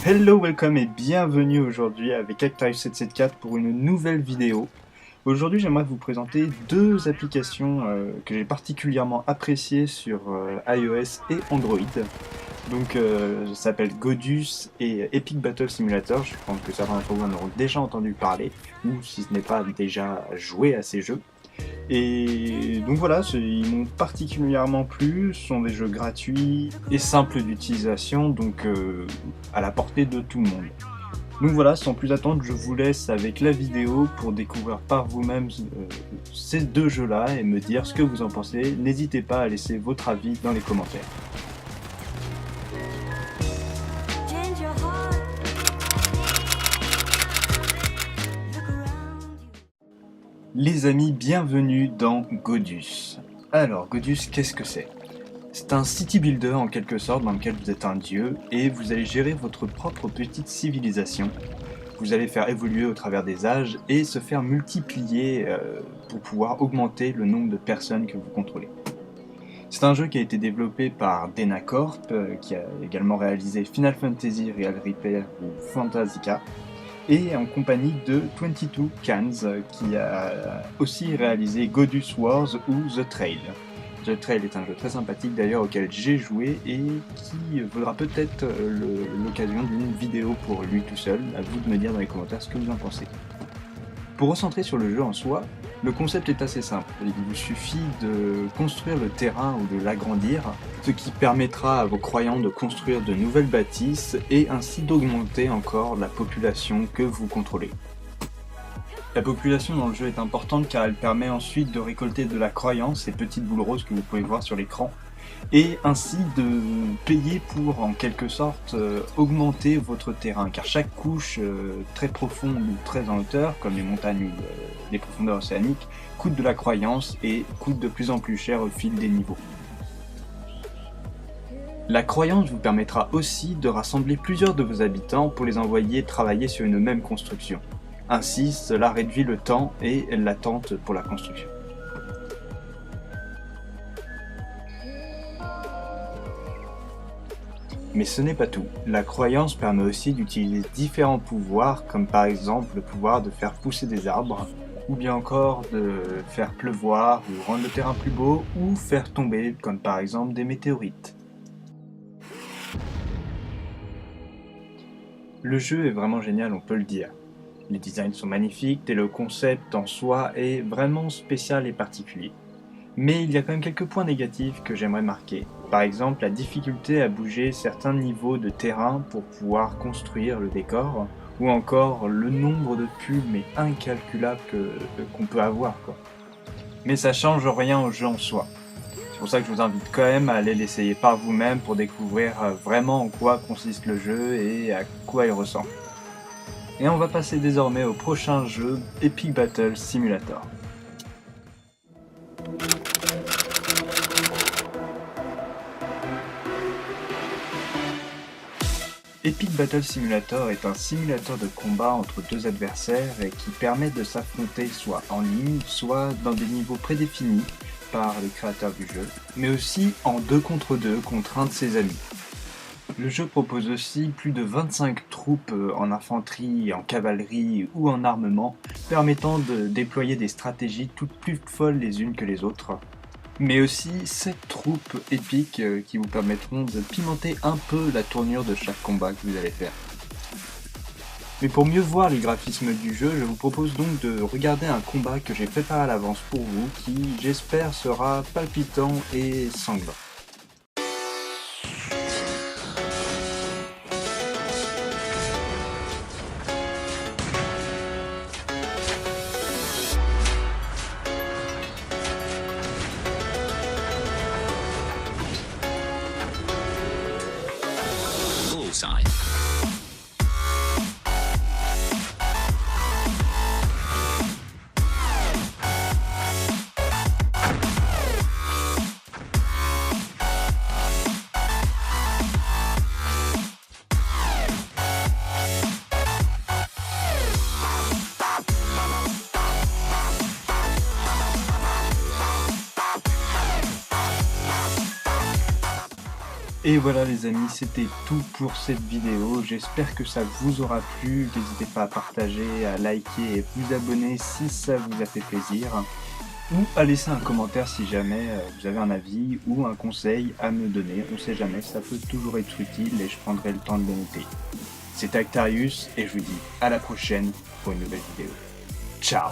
Hello, welcome et bienvenue aujourd'hui avec Active774 pour une nouvelle vidéo. Aujourd'hui, j'aimerais vous présenter deux applications que j'ai particulièrement appréciées sur iOS et Android. Donc, ça s'appelle Godus et Epic Battle Simulator. Je pense que certains d'entre vous en auront déjà entendu parler, ou si ce n'est pas déjà joué à ces jeux. Et donc voilà, ils m'ont particulièrement plu, ce sont des jeux gratuits et simples d'utilisation, donc à la portée de tout le monde. Donc voilà, sans plus attendre, je vous laisse avec la vidéo pour découvrir par vous-même ces deux jeux-là et me dire ce que vous en pensez. N'hésitez pas à laisser votre avis dans les commentaires. Les amis, bienvenue dans Godus. Alors, Godus, qu'est-ce que c'est? C'est un city builder en quelque sorte dans lequel vous êtes un dieu et vous allez gérer votre propre petite civilisation. Vous allez faire évoluer au travers des âges et se faire multiplier pour pouvoir augmenter le nombre de personnes que vous contrôlez. C'est un jeu qui a été développé par Dena Corp, qui a également réalisé Final Fantasy Real Repair ou Fantasika, et en compagnie de 22 Cans, qui a aussi réalisé Godus Wars ou The Trail. The Trail est un jeu très sympathique d'ailleurs auquel j'ai joué et qui vaudra peut-être l'occasion d'une vidéo pour lui tout seul. À vous de me dire dans les commentaires ce que vous en pensez. Pour recentrer sur le jeu en soi, le concept est assez simple. Il vous suffit de construire le terrain ou de l'agrandir, ce qui permettra à vos croyants de construire de nouvelles bâtisses et ainsi d'augmenter encore la population que vous contrôlez. La population dans le jeu est importante car elle permet ensuite de récolter de la croyance, ces petites boules roses que vous pouvez voir sur l'écran, et ainsi de payer pour en quelque sorte augmenter votre terrain, car chaque couche très profonde ou très en hauteur, comme les montagnes ou les profondeurs océaniques, coûte de la croyance et coûte de plus en plus cher au fil des niveaux. La croyance vous permettra aussi de rassembler plusieurs de vos habitants pour les envoyer travailler sur une même construction. Ainsi, cela réduit le temps et l'attente pour la construction. Mais ce n'est pas tout. La croyance permet aussi d'utiliser différents pouvoirs, comme par exemple le pouvoir de faire pousser des arbres, ou bien encore de faire pleuvoir, ou rendre le terrain plus beau, ou faire tomber, comme par exemple des météorites. Le jeu est vraiment génial, on peut le dire. Les designs sont magnifiques et le concept en soi est vraiment spécial et particulier. Mais il y a quand même quelques points négatifs que j'aimerais marquer. Par exemple, la difficulté à bouger certains niveaux de terrain pour pouvoir construire le décor, ou encore le nombre de pubs mais incalculable qu'on peut avoir, quoi. Mais ça change rien au jeu en soi. C'est pour ça que je vous invite quand même à aller l'essayer par vous-même pour découvrir vraiment en quoi consiste le jeu et à quoi il ressemble. Et on va passer désormais au prochain jeu, Epic Battle Simulator. Epic Battle Simulator est un simulateur de combat entre deux adversaires et qui permet de s'affronter soit en ligne, soit dans des niveaux prédéfinis par les créateurs du jeu, mais aussi en 2 contre 2 contre un de ses amis. Le jeu propose aussi plus de 25 troupes en infanterie, en cavalerie ou en armement, permettant de déployer des stratégies toutes plus folles les unes que les autres. Mais aussi 7 troupes épiques qui vous permettront de pimenter un peu la tournure de chaque combat que vous allez faire. Mais pour mieux voir les graphismes du jeu, je vous propose donc de regarder un combat que j'ai préparé à l'avance pour vous, qui j'espère sera palpitant et sanglant. Bullseye. Et voilà les amis, c'était tout pour cette vidéo. J'espère que ça vous aura plu. N'hésitez pas à partager, à liker et vous abonner si ça vous a fait plaisir. Ou à laisser un commentaire si jamais vous avez un avis ou un conseil à me donner. On sait jamais, ça peut toujours être utile et je prendrai le temps de le noter. C'était Actarius et je vous dis à la prochaine pour une nouvelle vidéo. Ciao!